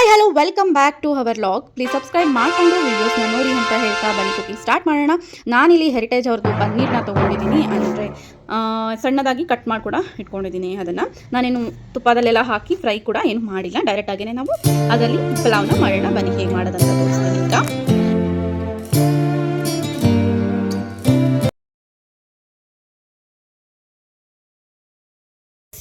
Hi hello welcome back to our log. Please subscribe ಮಾಡಿಕೊಂಡು ವೀಡಿಯೋಸ್ನ ನೋಡಿ ಅಂತ ಹೇಳ್ತಾ ಬನ್ನಿ ಕುಕಿಂಗ್ ಸ್ಟಾರ್ಟ್ ಮಾಡೋಣ. ನಾನಿಲ್ಲಿ ಹೆರಿಟೇಜ್ ಅವ್ರದ್ದು ಪನ್ನೀರ್ನ ತೊಗೊಂಡಿದ್ದೀನಿ. ಅಂದರೆ ಸಣ್ಣದಾಗಿ ಕಟ್ ಮಾಡಿ ಕೂಡ ಇಟ್ಕೊಂಡಿದ್ದೀನಿ. ಅದನ್ನು ನಾನೇನು ತುಪ್ಪದಲ್ಲೆಲ್ಲ ಹಾಕಿ ಫ್ರೈ ಕೂಡ ಏನು ಮಾಡಿಲ್ಲ, ಡೈರೆಕ್ಟಾಗಿಯೇ ನಾವು ಅದರಲ್ಲಿ ಪಲಾವ್ನ ಮಾಡೋಣ. ಬನ್ನಿ ಹೇಗೆ ಮಾಡೋದಂತ ತೋರಿಸ್ತೀನಿ ಈಗ.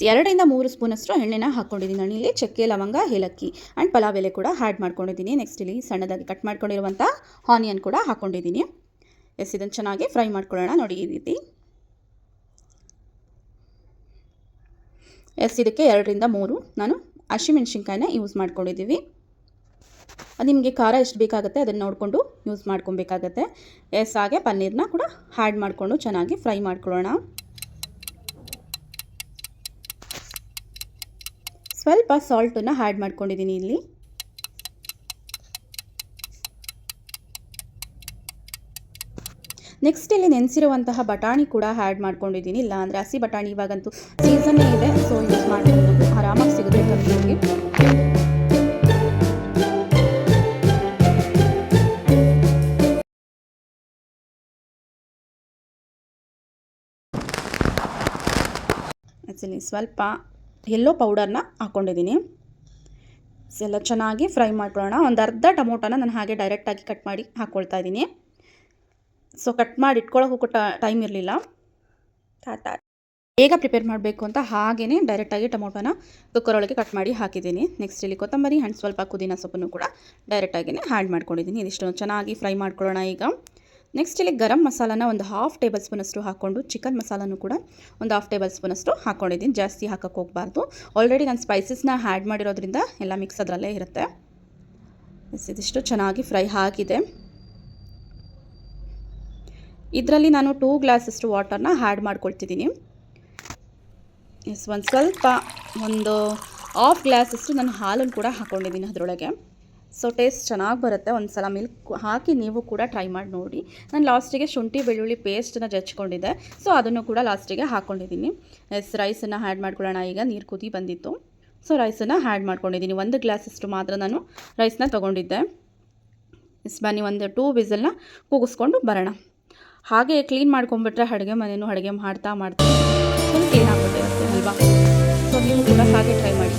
2 ರಿಂದ 3 ಸ್ಪೂನಷ್ಟು ಎಣ್ಣೆನ ಹಾಕ್ಕೊಂಡಿದ್ದೀನಿ. ನಾನು ಇಲ್ಲಿ ಚಕ್ಕೆ, ಲವಂಗ, ಏಲಕ್ಕಿ ಆ್ಯಂಡ್ ಪಲಾವ್ ಎಲೆ ಕೂಡ ಆ್ಯಡ್ ಮಾಡ್ಕೊಂಡಿದ್ದೀನಿ. ನೆಕ್ಸ್ಟ್ ಇಲ್ಲಿ ಸಣ್ಣದಾಗಿ ಕಟ್ ಮಾಡ್ಕೊಂಡಿರುವಂಥ ಆನಿಯನ್ ಕೂಡ ಹಾಕ್ಕೊಂಡಿದ್ದೀನಿ. ಇದನ್ನು ಚೆನ್ನಾಗಿ ಫ್ರೈ ಮಾಡ್ಕೊಳ್ಳೋಣ. ನೋಡಿ ಈ ರೀತಿ. ಇದಕ್ಕೆ 2 ರಿಂದ 3 ನಾನು ಹಸಿಮೆಣಸಿನ್ಕಾಯಿನ ಯೂಸ್ ಮಾಡ್ಕೊಂಡಿದ್ದೀವಿ. ನಿಮಗೆ ಖಾರ ಎಷ್ಟು ಬೇಕಾಗುತ್ತೆ ಅದನ್ನು ನೋಡಿಕೊಂಡು ಯೂಸ್ ಮಾಡ್ಕೊಬೇಕಾಗತ್ತೆ. ಹಾಗೆ ಪನ್ನೀರ್ನ ಕೂಡ ಆ್ಯಡ್ ಮಾಡಿಕೊಂಡು ಚೆನ್ನಾಗಿ ಫ್ರೈ ಮಾಡ್ಕೊಳ್ಳೋಣ. ಸ್ವಲ್ಪ ಸಾಲ್ಟನ್ನು ಆ್ಯಡ್ ಮಾಡ್ಕೊಂಡಿದ್ದೀನಿ ಇಲ್ಲಿ. ನೆಕ್ಸ್ಟ್ ಇಲ್ಲಿ ನೆನೆಸಿರುವಂತಹ ಬಟಾಣಿ ಕೂಡ ಆ್ಯಡ್ ಮಾಡ್ಕೊಂಡಿದ್ದೀನಿ. ಇಲ್ಲ ಅಂದರೆ ಹಸಿ ಬಟಾಣಿ ಇವಾಗಂತೂ ಸೀಸನ್ನೇ ಇದೆ, ಸೊ ಯೂಸ್ ಮಾಡ್ಕೊಂಡು ಆರಾಮಾಗಿ ಸಿಗುತ್ತೆ ಕಮ್ಮಿಯಾಗಿ. ಆ್ಯಕ್ಚುಲಿ ಸ್ವಲ್ಪ ಯೆಲ್ಲೋ ಪೌಡರ್ನ ಹಾಕ್ಕೊಂಡಿದ್ದೀನಿ. ಎಲ್ಲ ಚೆನ್ನಾಗಿ ಫ್ರೈ ಮಾಡ್ಕೊಳ್ಳೋಣ. ಒಂದು ಅರ್ಧ ಟೊಮೊಟೊನ ನಾನು ಹಾಗೆ ಡೈರೆಕ್ಟಾಗಿ ಕಟ್ ಮಾಡಿ ಹಾಕ್ಕೊಳ್ತಾ ಇದ್ದೀನಿ. ಸೊ ಕಟ್ ಮಾಡಿ ಇಟ್ಕೊಳ್ಳೋಕ್ಕೂ ಟೈಮ್ ಇರಲಿಲ್ಲ. ಬೇಗ ಪ್ರಿಪೇರ್ ಮಾಡಬೇಕು ಅಂತ ಹಾಗೆಯೇ ಡೈರೆಕ್ಟಾಗಿ ಟೊಮೊಟೊನ ಕುಕ್ಕರ್ ಒಳಗೆ ಕಟ್ ಮಾಡಿ ಹಾಕಿದ್ದೀನಿ. ನೆಕ್ಸ್ಟ್ ಇಲ್ಲಿ ಕೊತ್ತಂಬರಿ ಆ್ಯಂಡ್ ಸ್ವಲ್ಪ ಪುದೀನ ಸೊಪ್ಪನ್ನು ಕೂಡ ಡೈರೆಕ್ಟಾಗಿಯೇ ಆ್ಯಡ್ ಮಾಡ್ಕೊಂಡಿದ್ದೀನಿ. ಇದಿಷ್ಟು ಚೆನ್ನಾಗಿ ಫ್ರೈ ಮಾಡ್ಕೊಳ್ಳೋಣ ಈಗ. ನೆಕ್ಸ್ಟ್ ಇಲ್ಲಿ ಗರಂ ಮಸಾಲಾನ ಒಂದು 1/2 ಟೇಬಲ್ ಸ್ಪೂನಷ್ಟು ಹಾಕ್ಕೊಂಡು, ಚಿಕನ್ ಮಸಾಲನೂ ಕೂಡ ಒಂದು 1/2 ಟೇಬಲ್ ಸ್ಪೂನಷ್ಟು ಹಾಕ್ಕೊಂಡಿದ್ದೀನಿ. ಜಾಸ್ತಿ ಹಾಕಕ್ಕೆ ಹೋಗಬಾರ್ದು. ಆಲ್ರೆಡಿ ನಾನು ಸ್ಪೈಸಸ್ನ ಆ್ಯಡ್ ಮಾಡಿರೋದ್ರಿಂದ ಎಲ್ಲ ಮಿಕ್ಸ್ ಅದರಲ್ಲೇ ಇರುತ್ತೆ. ಇದಿಷ್ಟು ಚೆನ್ನಾಗಿ ಫ್ರೈ ಆಗಿದೆ. ಇದರಲ್ಲಿ ನಾನು 2 ಗ್ಲಾಸಷ್ಟು ವಾಟರ್ನ ಆ್ಯಡ್ ಮಾಡ್ಕೊಳ್ತಿದ್ದೀನಿ. ಒಂದು ಸ್ವಲ್ಪ ಒಂದು 1/2 ಗ್ಲಾಸಷ್ಟು ನಾನು ಹಾಲನ್ನು ಕೂಡ ಹಾಕ್ಕೊಂಡಿದ್ದೀನಿ ಅದರೊಳಗೆ. ಸೊ ಟೇಸ್ಟ್ ಚೆನ್ನಾಗಿ ಬರುತ್ತೆ. ಒಂದು ಸಲ ಮಿಲ್ಕ್ ಹಾಕಿ ನೀವು ಕೂಡ ಟ್ರೈ ಮಾಡಿ ನೋಡಿ. ನಾನು ಲಾಸ್ಟಿಗೆ ಶುಂಠಿ ಬೆಳ್ಳುಳ್ಳಿ ಪೇಸ್ಟನ್ನ ಜಚ್ಕೊಂಡಿದ್ದೆ, ಸೊ ಅದನ್ನು ಕೂಡ ಲಾಸ್ಟಿಗೆ ಹಾಕ್ಕೊಂಡಿದ್ದೀನಿ. ರೈಸನ್ನು ಆ್ಯಡ್ ಮಾಡ್ಕೊಳ್ಳೋಣ ಈಗ. ನೀರು ಕುದಿ ಬಂದಿತ್ತು, ಸೊ ರೈಸನ್ನು ಆ್ಯಡ್ ಮಾಡ್ಕೊಂಡಿದ್ದೀನಿ. 1 ಗ್ಲಾಸಷ್ಟು ಮಾತ್ರ ನಾನು ರೈಸ್ನ ತೊಗೊಂಡಿದ್ದೆ. ಬನ್ನಿ ಒಂದು 2 ವಿಸಲ್ನ ಕೂಗಿಸ್ಕೊಂಡು ಬರೋಣ. ಹಾಗೆ ಕ್ಲೀನ್ ಮಾಡ್ಕೊಂಡ್ಬಿಟ್ರೆ ಅಡುಗೆ ಮನೇನು ಅಡುಗೆ ಮಾಡ್ತಾ ಫುಲ್ ಕ್ಲೀನ್ ಆಗಿಬಿಟ್ಟಿರುತ್ತೆ ಅಲ್ವಾ. ಸೊ ನೀವು ಕೂಡ ಹಾಗೆ ಟ್ರೈ ಮಾಡಿ.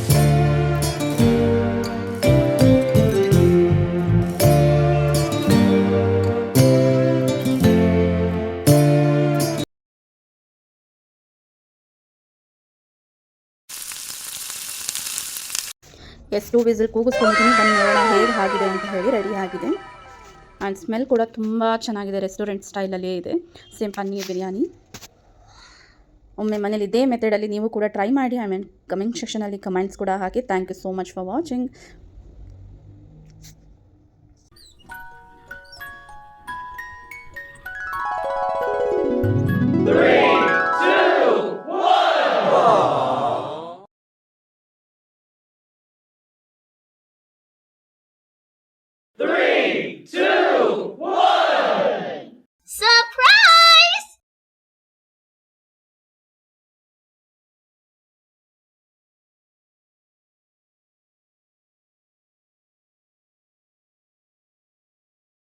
ಎಷ್ಟು ವಿಸಿಲ್ ಕೂಗಿಸ್ಕೊಂಡಿದ್ದೀನಿ. ಬನ್ನಿ ನೋಡೋಣ ಹೇಗೆ ಆಗಿದೆ ಅಂತ ಹೇಳಿ. ರೆಡಿ ಆಗಿದೆ ಆ್ಯಂಡ್ ಸ್ಮೆಲ್ ಕೂಡ ತುಂಬ ಚೆನ್ನಾಗಿದೆ. ರೆಸ್ಟೋರೆಂಟ್ ಸ್ಟೈಲಲ್ಲೇ ಇದೆ, ಸೇಮ್ ಪನ್ನೀರ್ ಬಿರಿಯಾನಿ. ಒಮ್ಮೆ ಮನೇಲಿ ಇದೇ ಮೆಥಡಲ್ಲಿ ನೀವು ಕೂಡ ಟ್ರೈ ಮಾಡಿ. ಆಮೇಲೆ ಕಮೆಂಟ್ ಸೆಕ್ಷನಲ್ಲಿ ಕಮೆಂಟ್ಸ್ ಕೂಡ ಹಾಕಿ. Thank you so much for watching.